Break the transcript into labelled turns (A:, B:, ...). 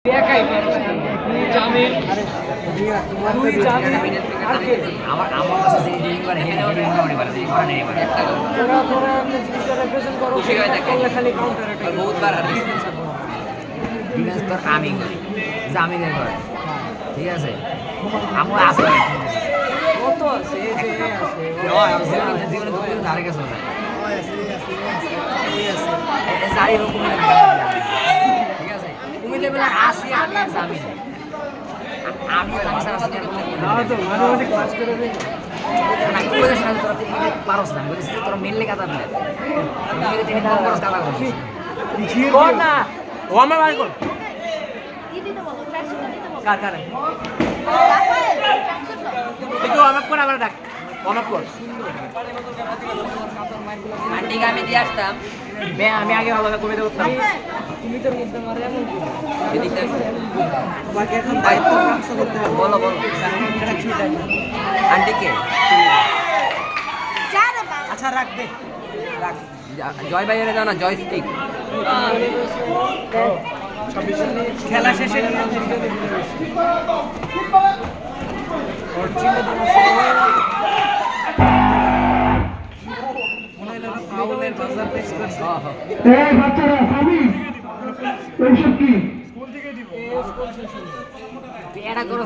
A: একাই জামিল তুই জামিল আর কে
B: আমার কাছে যে ডিলিং করে হেডি মোটামুটি পারে যে করে নেই পারে
A: তোরা জিনিসটা রিপ্রেজেন্ট করো খালি কাউন্টার অ্যাটাক
B: বহুতবার আর ডিফেন্স তো আমি করি জামিলের করে ঠিক আছে আমরা আসে
A: কত আছে যে আছে
B: জীবনে তো কোনো ধারে গেছে না এই সারি রকম ঠিক আছে তুমি যে বলে আসি আমি জামিল আমি তার সাথে আসলে
A: না তো মাঝে ক্লাস করে দেই
B: না কি বলেছ না তোরা তুমি পারোস না বলেছিস তোরা মেনলি কথা বলে তুমি তিনি কম করস কথা বলছিস
A: কোন না
C: ও আমার ভাই কোন কার কার একটু আমাকে কোন আবার ডাক আমাকে কোন
B: আন্টিকে আমি দিয়ে আসতাম
C: আমি আগে ভালো করে কবিতা করতাম
A: তুমি তোর মধ্যে মারে এমন কি
B: এদিকটা
A: তোমাকে এখন দায়িত্ব প্রাপ্ত করতে হবে
B: বলো বলো
A: এটা কি দায়িত্ব
B: আন্টিকে
A: আচ্ছা রাখ দে রাখ
B: জয় ভাইয়ের দাও না জয় স্টিক
A: খেলা শেষে নিয়ে
D: এই বাচ্চারা সামি এইসব কি
B: এটা করো